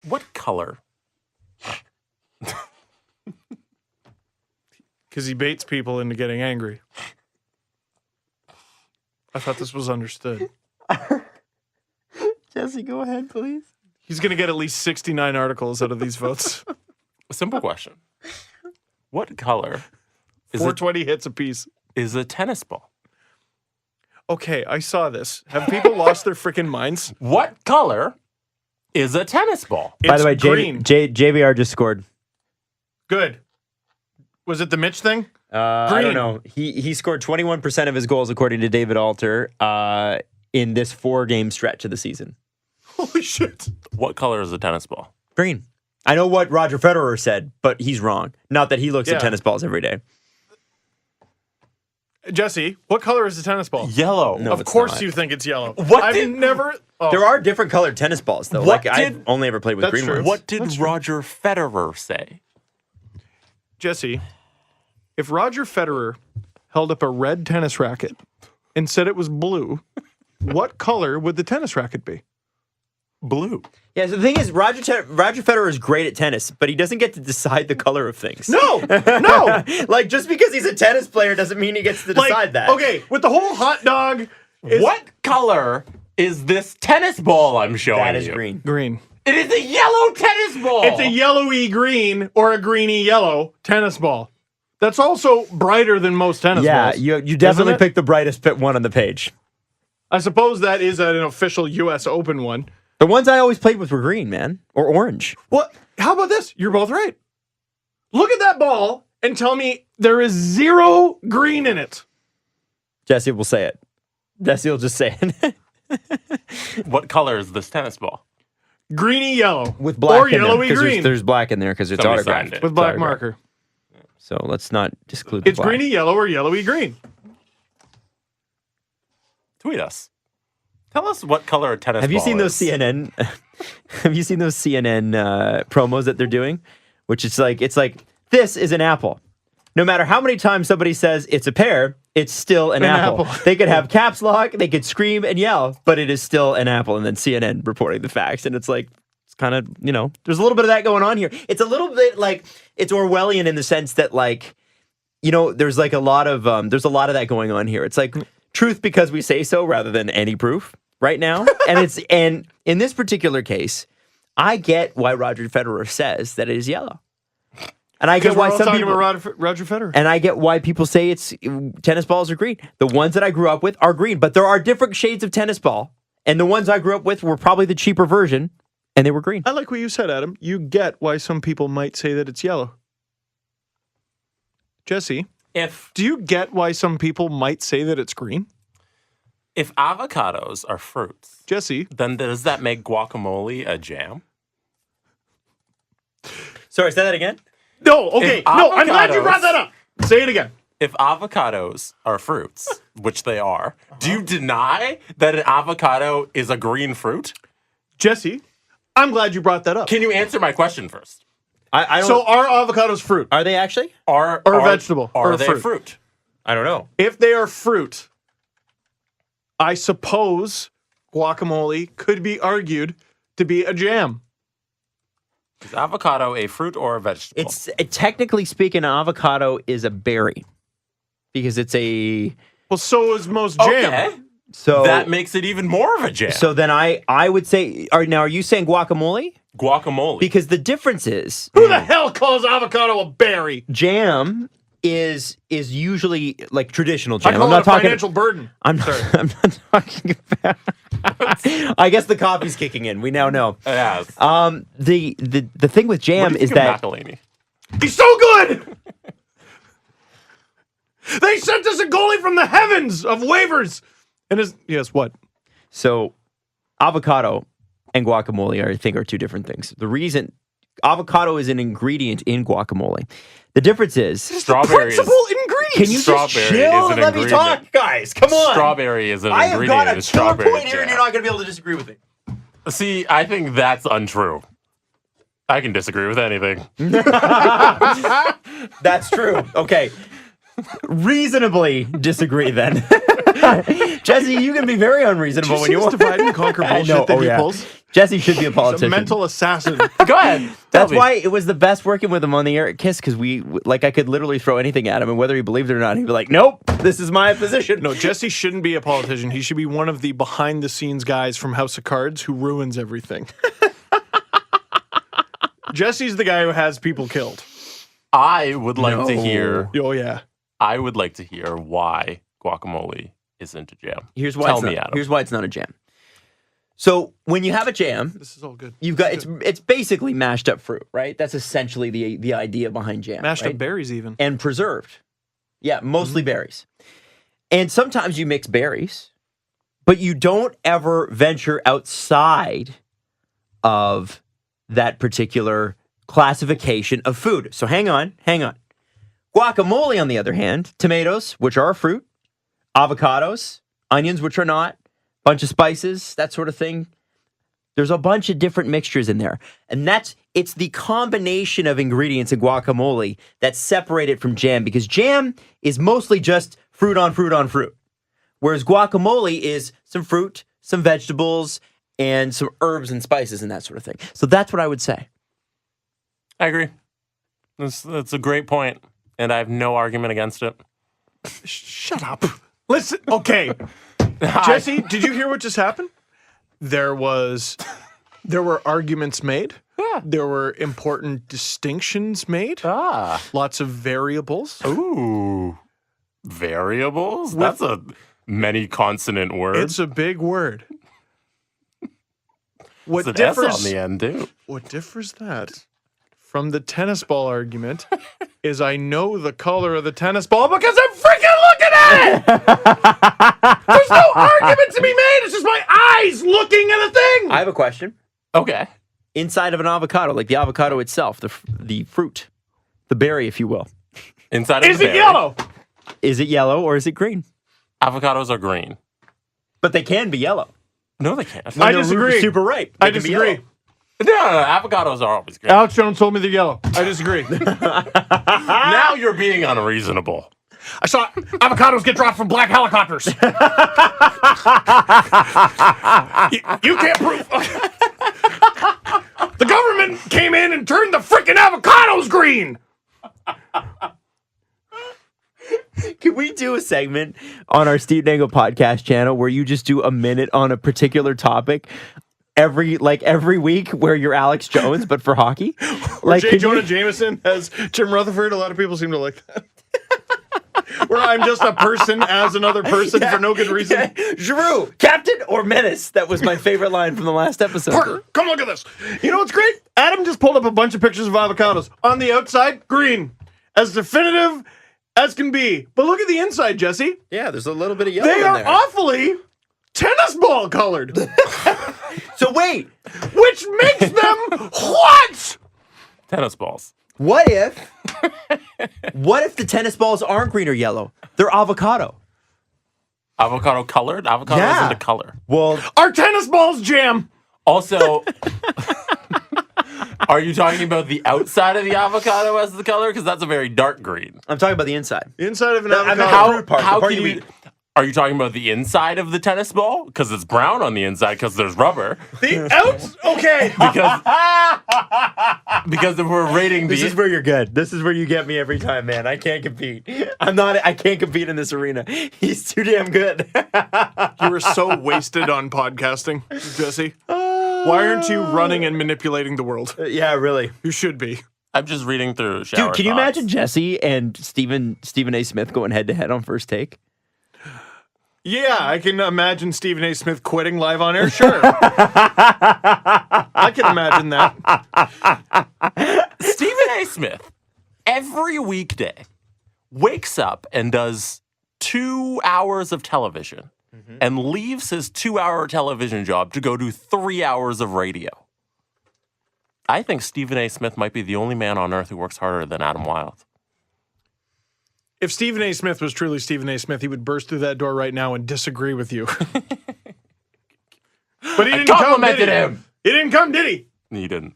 What color? Because he baits people into getting angry. I thought this was understood. Jesse, go ahead, please. He's going to get at least 69 articles out of these votes. A simple question. What color 420 hits apiece. is a tennis ball? Okay, I saw this. Have people lost their freaking minds? What color is a tennis ball? It's By the way, green. JVR just scored. Good. Was it the Mitch thing? I don't know. He scored 21% of his goals, according to David Alter, in this 4-game stretch of the season. Holy shit. What color is a tennis ball? Green. I know what Roger Federer said, but he's wrong. Not that he looks Yeah. at tennis balls every day. Jesse, what color is the tennis ball? Yellow. No, Of it's course not. you think it's yellow. What I've did- never... Oh, There are different colored tennis balls, though. What I've did- only ever played with That's green true. ones. What did Roger Federer say? Jesse, if Roger Federer held up a red tennis racket and said it was blue, what color would the tennis racket be? Blue. Yeah, so the thing is, Roger Federer is great at tennis, but he doesn't get to decide the color of things. No! No! Like, just because he's a tennis player doesn't mean he gets to decide that. Okay, with the whole hot dog... What color is this tennis ball I'm showing That is you? green. Green. It is a yellow tennis ball. It's a yellowy green or a greeny yellow tennis ball. That's also brighter than most tennis Yeah, balls. you definitely isn't it? picked the brightest one on the page. I suppose that is an official U.S. Open one. The ones I always played with were green, man, or orange. Well, how about this? You're both right. Look at that ball and tell me there is zero green in it. Jesse will say it. Jesse will just say it. What color is this tennis ball? Greeny yellow. With black or in there, yellowy 'cause green. There's black in there because it's Somebody autographed. signed it. with black It's autographed. marker. So let's not disclude the It's black. greeny yellow or yellowy green. Tweet us. Tell us what color a tennis Have you ball seen those is. CNN? Have you seen those CNN promos that they're doing? Which it's like this is an apple. No matter how many times somebody says it's a pear, it's still an apple. They could have caps lock, they could scream and yell, but it is still an apple. And then CNN reporting the facts, and it's like it's kind of there's a little bit of that going on here. It's a little bit like it's Orwellian in the sense that there's like a lot of that going on here. It's like truth because we say so rather than any proof right now. And in this particular case, I get why Roger Federer says that it is yellow. And I get Because why we're all some talking people about Roger Federer. and I get why people say it's tennis balls are green. The ones that I grew up with are green, but there are different shades of tennis ball. And the ones I grew up with were probably the cheaper version, and they were green. I like what you said, Adam. You get why some people might say that it's yellow. Jesse, do you get why some people might say that it's green? If avocados are fruits, Jesse, then does that make guacamole a jam? Sorry, say that again? no, okay, If no, I'm glad you avocados- brought that up. Say it again. If avocados are fruits, which they are, do you deny that an avocado is a green fruit? Jesse, I'm glad you brought that up. Can you answer my question first? I don't. So are avocados fruit? Are they actually? Are Or a vegetable, Are or a they fruit. fruit? I don't know. If they are fruit, I suppose guacamole could be argued to be a jam. Is avocado a fruit or a vegetable? It's technically speaking, an avocado is a berry because it's a Well, so is most jam. okay. so That makes it even more of a jam. So then I would say, are you saying guacamole? Guacamole. Because the difference is Who the hell calls avocado a berry? jam is usually like traditional jam. I call I'm it not a talking. financial burden. I'm not talking about. I guess the coffee's kicking in. We now know. yes. The thing with jam What do you is think that of McElhaney? He's so good! They sent us a goalie from the heavens of waivers. And yes, what? so avocado and guacamole are two different things. The reason avocado is an ingredient in guacamole. The difference is Strawberry is, Principal ingredient. can you just Strawberry chill is and an let me ingredient. talk, guys? Come on. strawberry is an I have ingredient got in a killer strawberry point here, and jam. you're not going to be able to disagree with me. See, I think that's untrue. I can disagree with anything. That's true. Okay. Reasonably disagree then. Jesse, you can be very unreasonable when you divide and conquer I bullshit know. that Oh, he yeah. pulls? Jesse should be a He's a politician. mental assassin. Go ahead. That's why it was the best working with him on the air at Kiss, because I could literally throw anything at him, and whether he believed it or not, he'd be like, "Nope, this is my position." No, Jesse shouldn't be a politician. He should be one of the behind-the-scenes guys from House of Cards who ruins everything. Jesse's the guy who has people killed. I would like to hear. Oh, yeah. I would like to hear why guacamole isn't a jam. Here's why. Tell me, Adam. Here's why it's not a jam. So when you have a jam, This is all good. you've got it's basically mashed up fruit, right? That's essentially the idea behind jam. Mashed right? up berries even. And preserved. Yeah, mostly berries. And sometimes you mix berries, but you don't ever venture outside of that particular classification of food. So hang on. Guacamole, on the other hand, tomatoes, which are a fruit, avocados, onions, which are not, bunch of spices, that sort of thing. There's a bunch of different mixtures in there. And it's the combination of ingredients in guacamole that separate it from jam, because jam is mostly just fruit on fruit on fruit. Whereas guacamole is some fruit, some vegetables, and some herbs and spices and that sort of thing. So that's what I would say. I agree. That's a great point, and I have no argument against it. Shut up. Listen, okay. Jesse, did you hear what just happened? There were arguments made. Yeah. There were important distinctions made. Ah. Lots of variables. Ooh. Variables? That's a many consonant word. It's a big word. What It's an S differs on the end, too. What differs that from the tennis ball argument is I know the color of the tennis ball because I'm freaking looking at it! There's no argument to be made. It's just my eyes looking at a thing. I have a question. Okay. Inside of an avocado, like the avocado itself, the fruit, the berry, if you will. Inside of Is the it berry, yellow? Is it yellow or is it green? Avocados are green. But they can be yellow. No, they can't. I They're disagree. super ripe. I They can be disagree. yellow. No, avocados are always green. Alex Jones told me they're yellow. I disagree. Now you're being unreasonable. I saw avocados get dropped from black helicopters. you can't prove. The government came in and turned the freaking avocados green. Can we do a segment on our Steve Dangle podcast channel where you just do a minute on a particular topic every week, where you're Alex Jones but for hockey? Like J. can Jonah you- Jameson as Jim Rutherford. A lot of people seem to like that. Where I'm just a person as another person for no good reason. Giroux, captain or menace? That was my favorite line from the last episode. Parker, come look at this. You know what's great? Adam just pulled up a bunch of pictures of avocados. On the outside, green. As definitive as can be. But look at the inside, Jesse. Yeah, there's a little bit of yellow They in are there. awfully tennis ball colored. So wait, Which makes them what? Tennis balls. what if the tennis balls aren't green or yellow? They're avocado. Avocado colored? Avocado Yeah. isn't a color. Well, Our tennis balls jam. Also, are you talking about the outside of the avocado as the color? Because that's a very dark green. I'm talking about the inside. Inside of an I mean, avocado. fruit part, the How part can you you... eat. Are you talking about the inside of the tennis ball? Because it's brown on the inside because there's rubber. The outs? Okay. Because if we're rating This the... is where you're good. This is where you get me every time, man. I can't compete. I can't compete in this arena. He's too damn good. You were so wasted on podcasting, Jesse. Why aren't you running and manipulating the world? Yeah, really. You should be. I'm just reading through shower Dude, can you thoughts. imagine Jesse and Stephen A. Smith going head to head on First Take? Yeah, I can imagine Stephen A. Smith quitting live on air. Sure. I can imagine that. Stephen A. Smith, every weekday, wakes up and does 2 hours of television and leaves his 2-hour television job to go do 3 hours of radio. I think Stephen A. Smith might be the only man on earth who works harder than Adam Wilde. If Stephen A. Smith was truly Stephen A. Smith, he would burst through that door right now and disagree with you. But he didn't come, did complimented he? him. He didn't come, did he? He didn't.